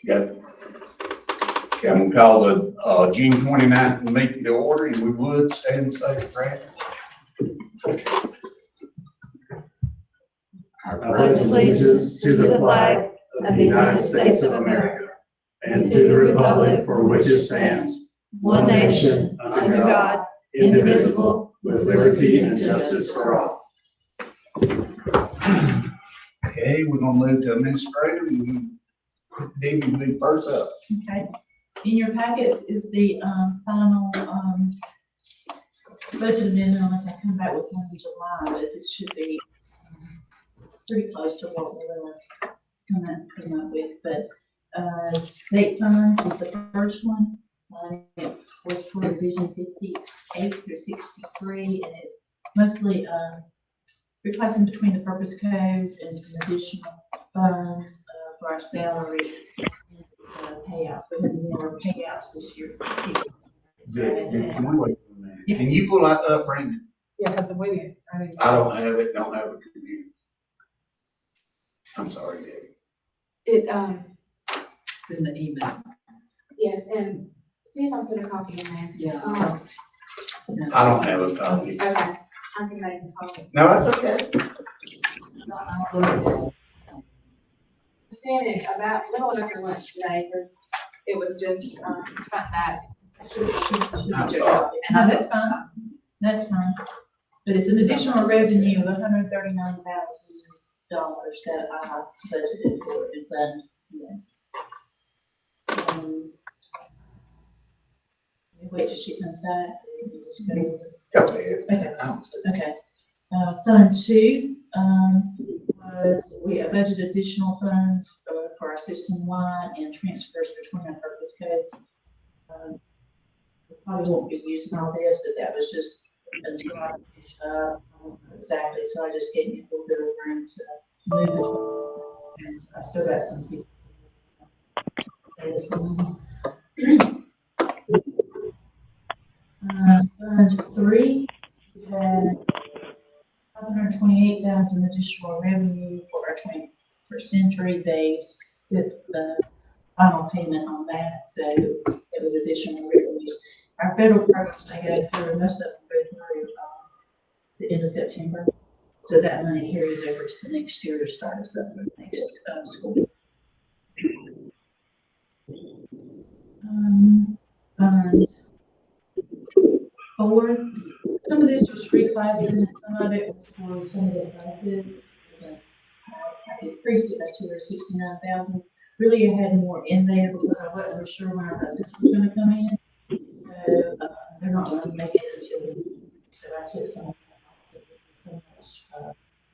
Got, okay, I'm gonna call the, June 29th meeting to order, and we would stand and say the prayer. I pledge allegiance to the flag of the United States of America and to the republic for which it stands, one nation, under God, indivisible, with liberty and justice for all. Okay, we're gonna move to administrator, and Debbie will be first up. Okay, in your packets is the final budget amendment, unless I come back with one in July, but this should be pretty close to what we'll come up with. But state funds is the first one. It was for Division 58 through 63, and it's mostly replacing between the purpose codes and some additional funds for our salary payouts. We have more payouts this year. Can we wait for a minute? Can you pull that up, Brandon? Yeah, because I'm waiting. I don't have it, don't have a computer. I'm sorry, Debbie. It's in the email. Yes, and see if I put a copy in there. Yeah. I don't have a copy. Okay, I can make a copy. No, that's okay. Standing about little after lunch today because it was just it's got that. I'm sorry. No, that's fine. That's fine. But it's an additional revenue of $139,000 that I budgeted for in fund. Wait till she comes back. You just go over. Go ahead. Okay. I don't see. Okay. Fund 2 was we budgeted additional funds for our system-wide and transfers between our purpose codes. We probably won't be using all this, but that was just until I finish up. I don't know exactly, so I just gave me a little bit of room to move it. And I've still got some people. Fund 3, we had 528,000 additional revenue for our 21st century. They set the final payment on that, so it was additional revenues. Our federal programs, they go through, most of them go through the end of September. So that money carries over to the next year to start us up for the next school. Fund 4, some of this was reclassing, and some of it was for some of the classes. I decreased it by $269,000. Really, I had more in there because I wasn't really sure when our buses was going to come in. So they're not going to make it until, so I took some so much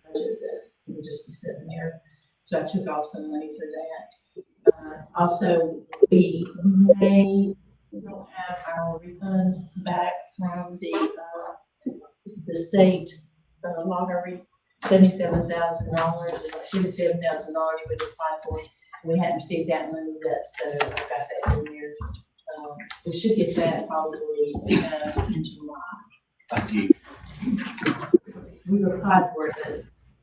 budget that would just be sitting there. So I took off some money for that. Also, we don't have our refund back from the state lottery, $77,000, and $27,000 we applied for. We hadn't received that money yet, so I got that in there. We should get that probably in July. Thank you. We applied for it, but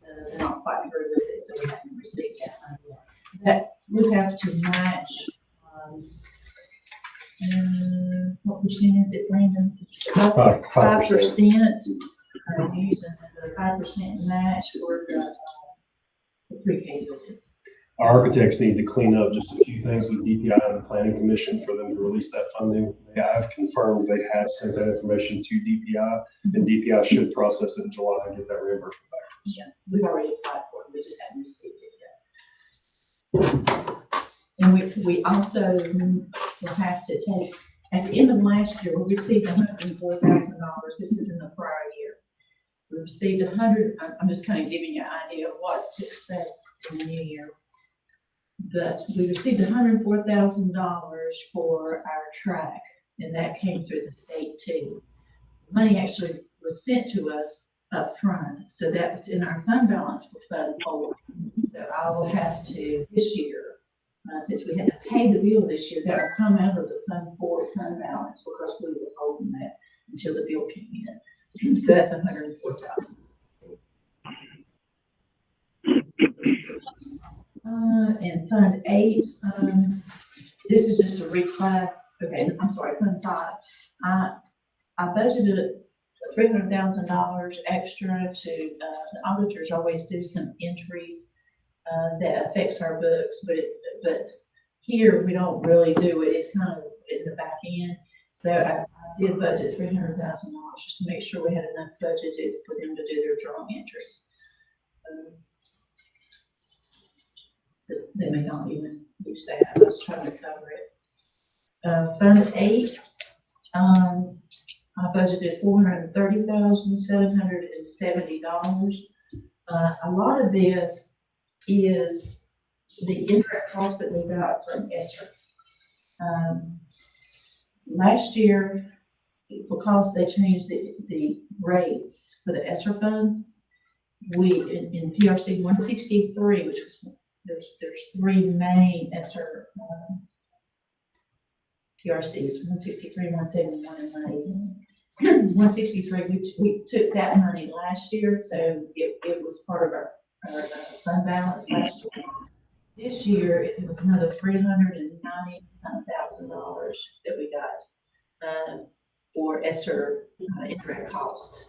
they're not quite through with it, so we haven't received that money yet. That would have to match. What percent is it, Brandon? 5%. 5%. Using the 5% match for the pre-K building. Our architects need to clean up just a few things with DPI and the Planning Commission for them to release that funding. I've confirmed they have sent that information to DPI, and DPI should process it in July and get that reimbursement back. Yeah, we've already applied for it, we just haven't received it yet. And we also will have to take, at the end of last year, we received $104,000. This is in the prior year. We received I'm just kind of giving you an idea of what to expect in the new year. But we received $104,000 for our track, and that came through the state too. Money actually was sent to us up front, so that was in our fund balance for Fund 4. So I will have to this year, since we had to pay the bill this year, that will come out of the Fund 4 fund balance because we were holding that until the bill came in. So that's $104,000. And Fund 8, this is just a reclass, okay, I'm sorry, Fund 5. I budgeted $300,000 extra to, the auditors always do some entries that affects our books, but here we don't really do it. It's kind of in the back end. So I did budget $300,000 just to make sure we had enough budgeted for them to do their journal entries. They may not even use that. I was trying to cover it. Fund 8, I budgeted $430,770. A lot of this is the indirect cost that we got from ESSER. Last year, because they changed the rates for the ESSER funds, we, in PRC 163, which was, there's 3 main ESSER PRCs, 163, 171, and 181. 163, we took that money last year, so it was part of our fund balance last year. This year, it was another $390,000 that we got for ESSER indirect cost.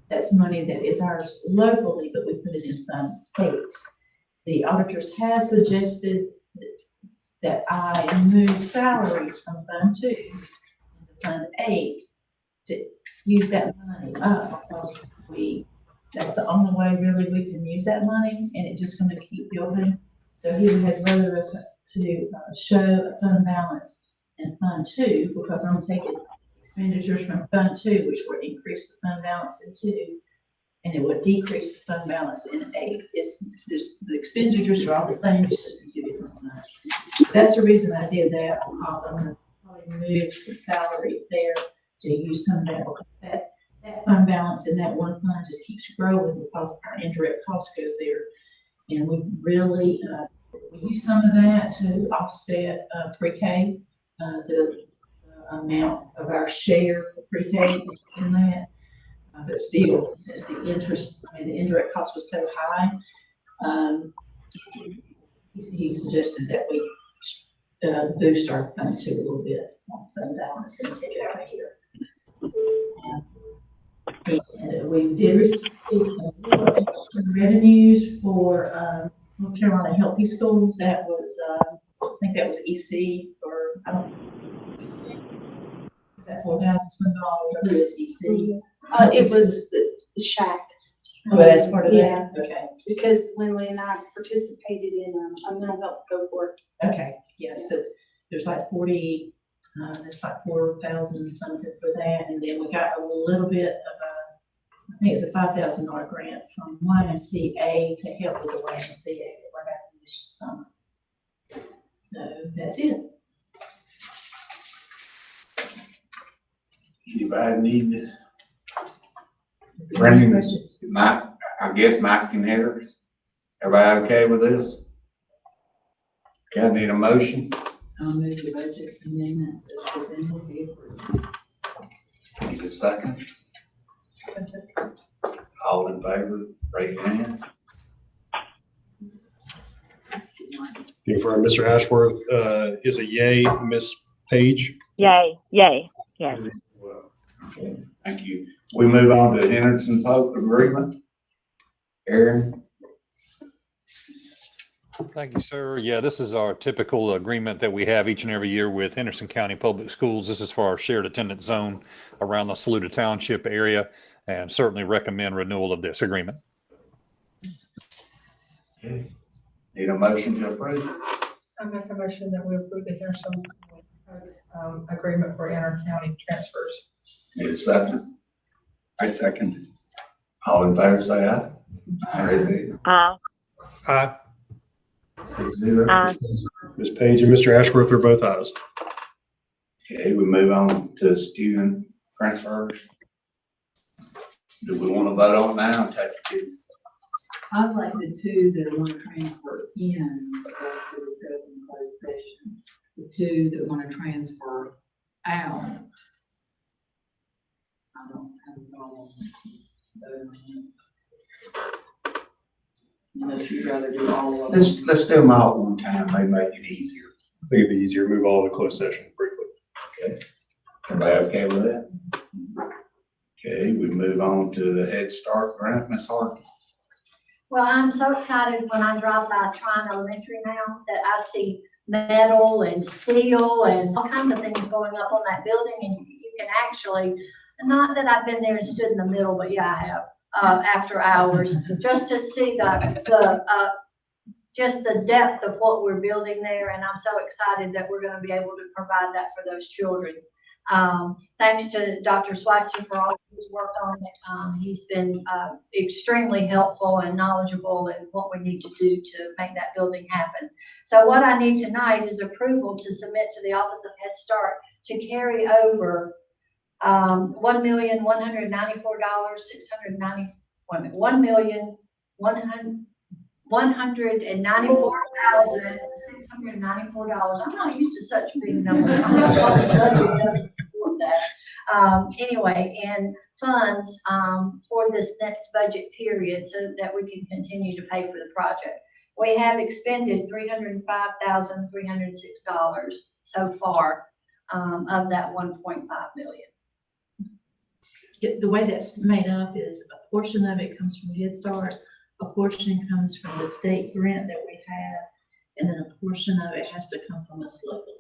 That's money that is ours locally, but we put it in Fund 8. The auditors have suggested that I move salaries from Fund 2 into Fund 8 to use that money up, because that's the only way really we can use that money, and it's just gonna keep building. So he would have rather us to show a fund balance in Fund 2, because I'm taking expenditures from Fund 2, which would increase the fund balance in 2, and it would decrease the fund balance in 8. The expenditures are all the same, it's just in 2 different funds. That's the reason I did that, because I'm gonna probably move some salaries there to use some of that, because that fund balance in that one fund just keeps growing because our indirect cost goes there. And we really, we use some of that to offset pre-K, the amount of our share for pre-K in that. But still, since the indirect cost was so high, he suggested that we boost our fund 2 a little bit, fund balance, and take it out of here. And we did receive a little extra revenues for North Carolina Healthy Schools. That was, I think that was EC, or I don't know, EC. That $4,000 some dollars, who is EC? It was the shack. Oh, that's part of Yeah. that? Okay. Because Lindley and I participated in a mental health cohort. Okay, yes, so there's like 40, that's like 4,000 something for that, and then we got a little bit of I think it's a $5,000 grant from YMCA to help with the YMCA that we're having this summer. So that's it. Anybody need Any Brendan, questions? Mike, I guess Mike can hear us. Everybody okay with this? Okay, I need a motion. I'll move the budget amendment as presented be approved. Need a second? All in favor, raise your hands. Confirm Mr. Ashworth is a yay. Miss Page? Yay, yes. Okay, thank you. We move on to Henderson Polk agreement. Aaron? Thank you, sir. Yeah, this is our typical agreement that we have each and every year with Henderson County Public Schools. This is for our shared attendance zone around the Saluda Township area, and certainly recommend renewal of this agreement. Okay. Need a motion to approve? I make a motion that we approve the Henderson agreement for inter-county transfers. Need a second? I second. All in favor, say aye. Raise your hand. Aye. 6-0. Ms. Page and Mr. Ashworth are both ayes. Okay, we move on to student transfers. Do we want to vote on it now and take it? I'd like the 2 that want to transfer in, to discuss in closed session. The 2 that want to transfer out, I don't have a problem voting on it. Unless you'd rather do all of them. Let's do them all at one time, may make it easier. think it'd be easier to move all to closed session briefly. Everybody okay with that? Okay, we move on to the Head Start grant, Ms. Harden. Well, I'm so excited when I drive by Tron Elementary now that I see metal and steel and all kinds of things going up on that building, and you can actually, not that I've been there and stood in the middle, but yeah, I have, after hours, just to see just the depth of what we're building there, and I'm so excited that we're gonna be able to provide that for those children. Thanks to Dr. Schweitzer for all his work on it. He's been extremely helpful and knowledgeable in what we need to do to make that building happen. So what I need tonight is approval to submit to the Office of Head Start to carry over $1,194,690. Wait a minute, $1,194,694. I'm not used to such big numbers. Anyway, and funds for this next budget period so that we can continue to pay for the project. We have expended $305,306 so far of that 1.5 million. The way that's made up is a portion of it comes from Head Start, a portion comes from the state grant that we have, and then a portion of it has to come from us locally.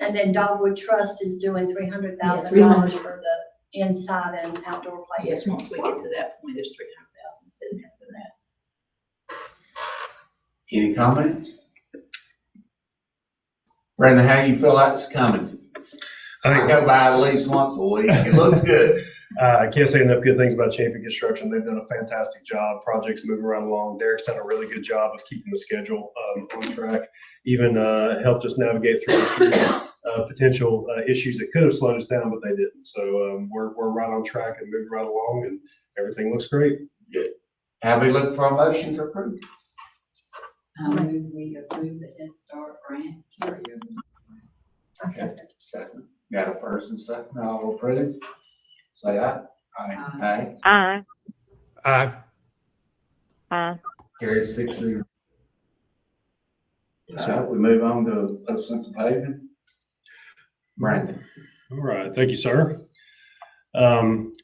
And then Dogwood Trust is doing $300,000 for the inside and outdoor play. Yes, once we get to that point, there's 300,000 sitting there for that. Any comments? Brenda, how you feel like it's coming? I go by at least once a week. It looks good. I can't say enough good things about Champion Construction. They've done a fantastic job. Projects moving right along. Derek's done a really good job of keeping the schedule on track. Even helped us navigate through potential issues that could have slowed us down, but they didn't. So we're right on track and moving right along, and everything looks great. Good. Have we looked for a motion to approve? We approve the Head Start grant carryover. Okay, second. Got a first and second, all approve? Say aye. Aye. Aye. Aye. Aye. Carries 6-0. All right, we move on to Polk Central paving. Brandon. All right, thank you, sir.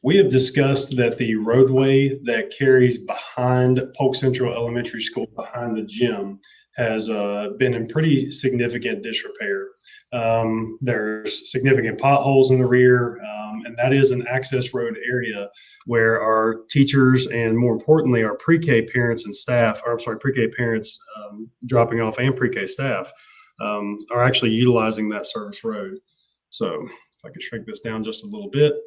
We have discussed that the roadway that carries behind Polk Central Elementary School, behind the gym, has been in pretty significant disrepair. There's significant potholes in the rear, and that is an access road area where our teachers and, more importantly, our pre-K parents and staff, or I'm sorry, pre-K parents dropping off and pre-K staff are actually utilizing that service road. So if I could shrink this down just a little bit.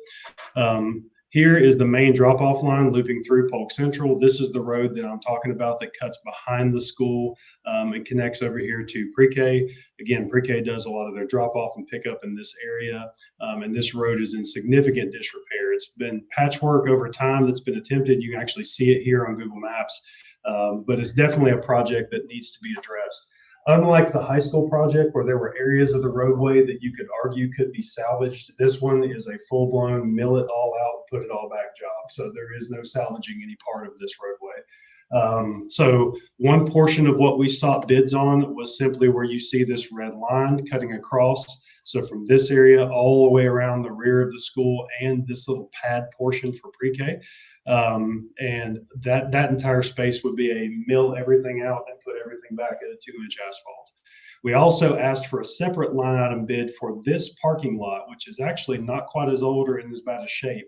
Here is the main drop-off line looping through Polk Central. This is the road that I'm talking about that cuts behind the school and connects over here to pre-K. Again, pre-K does a lot of their drop-off and pickup in this area, and this road is in significant disrepair. It's been patchwork over time that's been attempted. You can actually see it here on Google Maps, but it's definitely a project that needs to be addressed. Unlike the high school project where there were areas of the roadway that you could argue could be salvaged, this one is a full-blown mill it all out, put it all back job. So there is no salvaging any part of this roadway. So one portion of what we sought bids on was simply where you see this red line cutting across. So from this area all the way around the rear of the school and this little pad portion for pre-K. And that entire space would be a mill everything out and put everything back at a 2-inch asphalt. We also asked for a separate line item bid for this parking lot, which is actually not quite as old or in as bad a shape,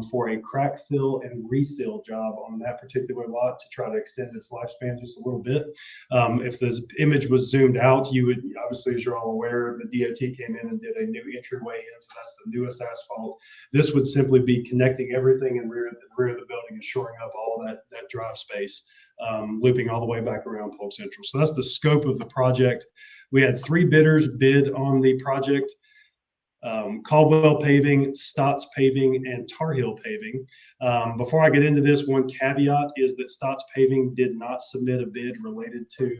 for a crack fill and reseal job on that particular lot to try to extend its lifespan just a little bit. If this image was zoomed out, you would, obviously, as you're all aware, the DOT came in and did a new entryway in, so that's the newest asphalt. This would simply be connecting everything in the rear of the building and shoring up all that drive space, looping all the way back around Polk Central. So that's the scope of the project. We had 3 bidders bid on the project: Caldwell Paving, Stotts Paving, and Tar Heel Paving. Before I get into this, one caveat is that Stotts Paving did not submit a bid related to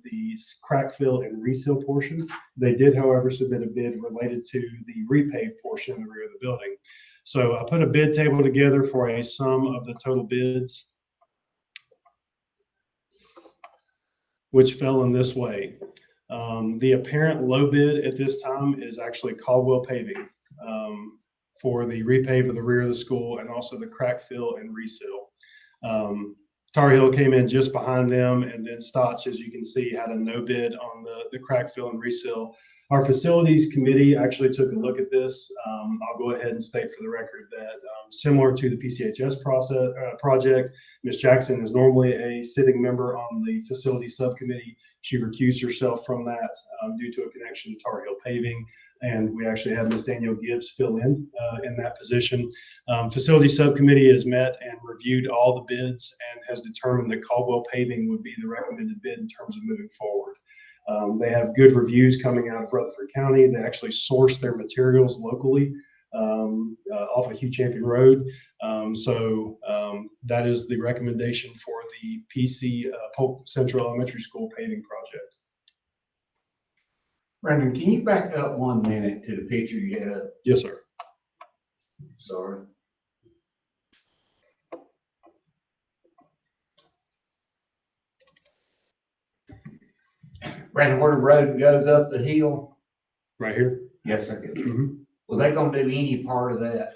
the crack fill and reseal portion. They did, however, submit a bid related to the repave portion in the rear of the building. So I put a bid table together for a sum of the total bids, which fell in this way. The apparent low bid at this time is actually Caldwell Paving for the repave of the rear of the school and also the crack fill and reseal. Tar Heel came in just behind them, and then Stotts, as you can see, had a no bid on the crack fill and reseal. Our facilities committee actually took a look at this. I'll go ahead and state for the record that similar to the PCHS project, Ms. Jackson is normally a sitting member on the facility subcommittee. She recused herself from that due to a connection to Tar Heel Paving. And we actually had Ms. Danielle Gibbs fill in that position. Facility subcommittee has met and reviewed all the bids and has determined that Caldwell Paving would be the recommended bid in terms of moving forward. They have good reviews coming out of Rutherford County. They actually source their materials locally off of Hugh Champion Road. That is the recommendation for the PC Polk Central Elementary School paving project. Brandon, can you back up 1 minute to the picture you had up? Yes, sir. Sorry. Brandon, where the road goes up the hill? Right here. Yes, sir. Mm-hmm. Well, they gonna do any part of that?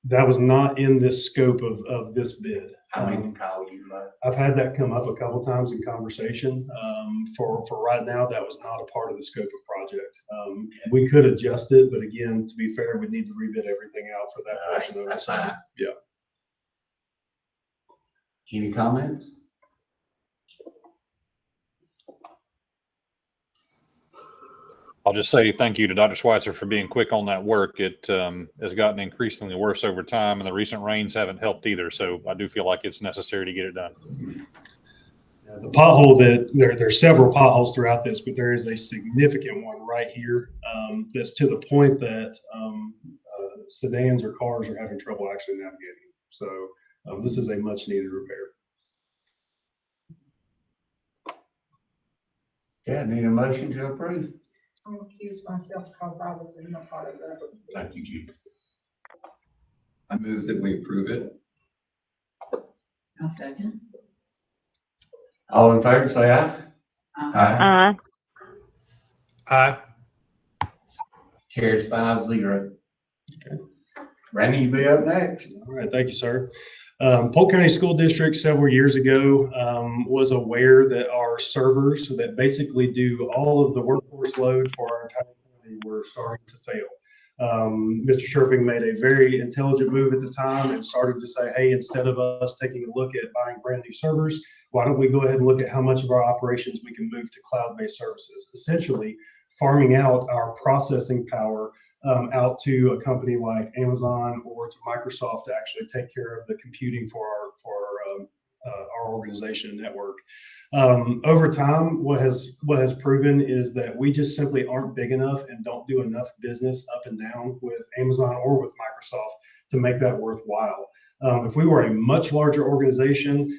That was not in this scope of this bid. I mean, call you, like, I've had that come up a couple times in conversation. For right now, that was not a part of the scope of project. We could adjust it, but again, to be fair, we need to rebid everything out for that portion of it. that's fine. Yeah. Any comments? I'll just say thank you to Dr. Schweitzer for being quick on that work. It has gotten increasingly worse over time, and the recent rains haven't helped either. So I do feel like it's necessary to get it done. Yeah, the pothole there's several potholes throughout this, but there is a significant one right here that's to the point that sedans or cars are having trouble actually navigating. So this is a much needed repair. Yeah, need a motion to approve. I'm gonna accuse myself because I was in a part of that. Thank you, Chief. I move that we approve it. I'll second. All in favor, say aye. Aye. Aye. Carries 5-0. Okay. Brandon, you be up next. All right, thank you, sir. Polk County School District several years ago was aware that our servers that basically do all of the workforce load for our entire county were starting to fail. Mr. Sherping made a very intelligent move at the time and started to say, hey, instead of us taking a look at buying brand new servers, why don't we go ahead and look at how much of our operations we can move to cloud-based services, essentially farming out our processing power out to a company like Amazon or to Microsoft to actually take care of the computing for our organization and network. Over time, what has proven is that we just simply aren't big enough and don't do enough business up and down with Amazon or with Microsoft to make that worthwhile. If we were a much larger organization,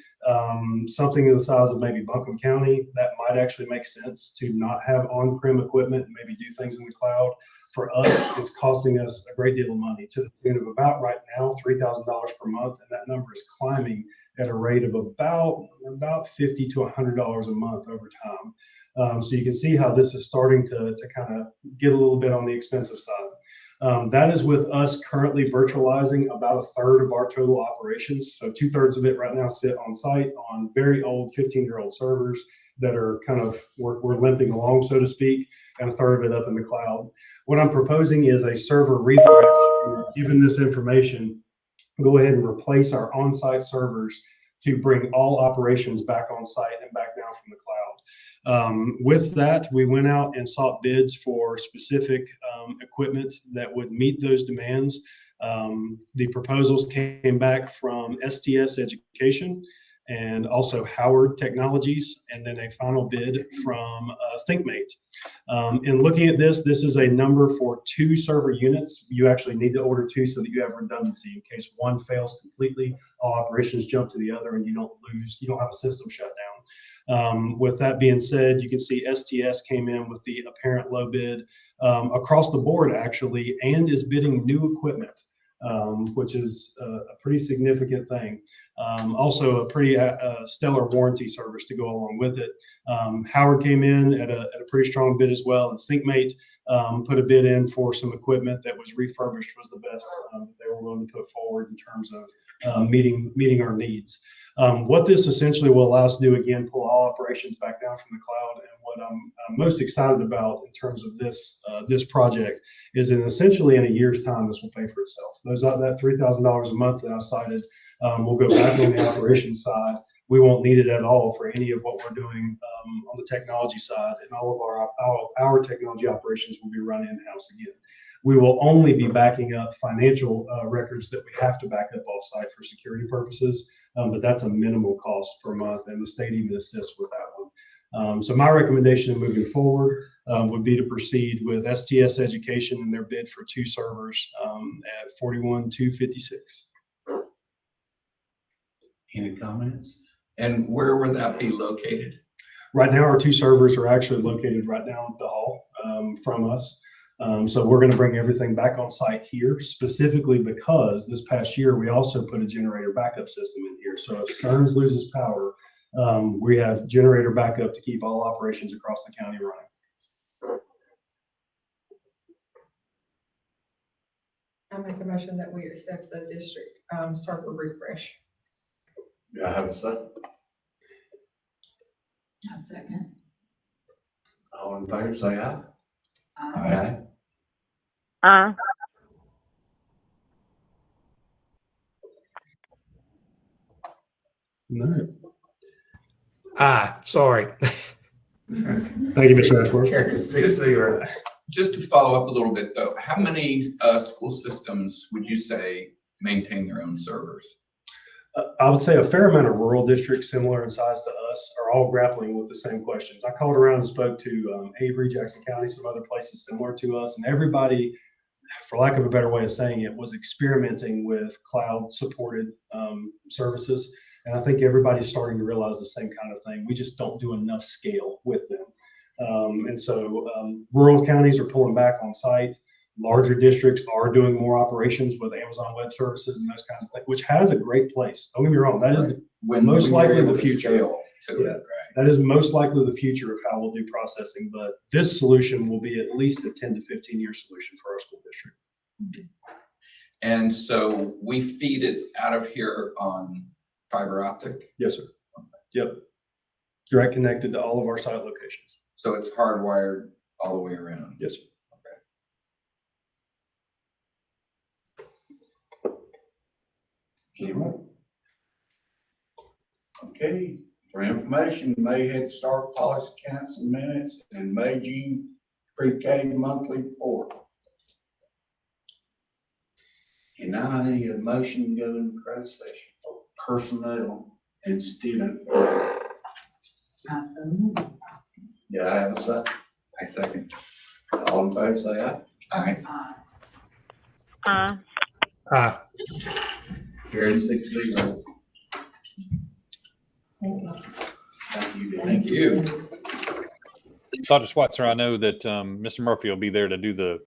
something in the size of maybe Buncombe County, that might actually make sense to not have on-prem equipment and maybe do things in the cloud. For us, it's costing us a great deal of money to the tune of about right now $3,000 per month, and that number is climbing at a rate of about $50 to $100 a month over time. So you can see how this is starting to kind of get a little bit on the expensive side. That is with us currently virtualizing about a third of our total operations. So 2/3 of it right now sit on site on very old 15-year-old servers that are kind of, we're limping along, so to speak, and a third of it up in the cloud. What I'm proposing is a server refresh. Given this information, go ahead and replace our on-site servers to bring all operations back on site and back down from the cloud. With that, we went out and sought bids for specific equipment that would meet those demands. The proposals came back from STS Education and also Howard Technologies, and then a final bid from ThinkMate. In looking at this is a number for 2 server units. You actually need to order 2 so that you have redundancy in case one fails completely, all operations jump to the other and you don't have a system shutdown. With that being said, you can see STS came in with the apparent low bid across the board actually, and is bidding new equipment. which is a pretty significant thing. Also a pretty stellar warranty service to go along with it. Howard came in at a pretty strong bid as well, and ThinkMate put a bid in for some equipment that was refurbished, was the best they were willing to put forward in terms of meeting our needs. What this essentially will allow us to do, again, pull all operations back down from the cloud. And what I'm most excited about in terms of this project is that essentially in a year's time, this will pay for itself. That $3,000 a month that I cited will go back on the operations side. We won't need it at all for any of what we're doing on the technology side, and all of our technology operations will be run in-house again. We will only be backing up financial records that we have to back up off-site for security purposes, but that's a minimal cost per month, and the state even assists with that one. So my recommendation moving forward would be to proceed with STS Education and their bid for 2 servers at $41,256. Any comments? And where would that be located? Right now, our 2 servers are actually located right down the hall from us. So we're going to bring everything back on site here, specifically because this past year, we also put a generator backup system in here. So if Stearns loses power, we have generator backup to keep all operations across the county running. I make a motion that we accept the district server refresh. Do I have a second? A second. All in favor, say aye. Aye. Aye. No. Aye, sorry. Thank you, Mr. Ashworth. Just to follow up a little bit though, how many school systems would you say maintain their own servers? I would say a fair amount of rural districts similar in size to us are all grappling with the same questions. I called around and spoke to Avery, Jackson County, some other places similar to us, and everybody, for lack of a better way of saying it, was experimenting with cloud supported services. And I think everybody's starting to realize the same kind of thing. We just don't do enough scale with them. And so rural counties are pulling back on site. Larger districts are doing more operations with Amazon Web Services and those kinds of things, which has a great place. Don't get me wrong, that is most likely the future. That is most likely the future of how we'll do processing, but this solution will be at least a 10 to 15-year solution for our school district. And so we feed it out of here on fiber optic? Yes, sir. Yep. Direct connected to all of our site locations. So it's hardwired all the way around? Yes, sir. Anyone? Okay, for information, May Head Start Policy Council minutes and May June pre-K monthly report. And I need a motion to go into closed session for personnel and student. Awesome. Yeah, I have a second. I second. All in favor, say aye. Aye. Aye. Carry 6-0. Thank you. Thank you. Dan. Thank you. Dr. Schweitzer, I know that Mr. Murphy will be there to do the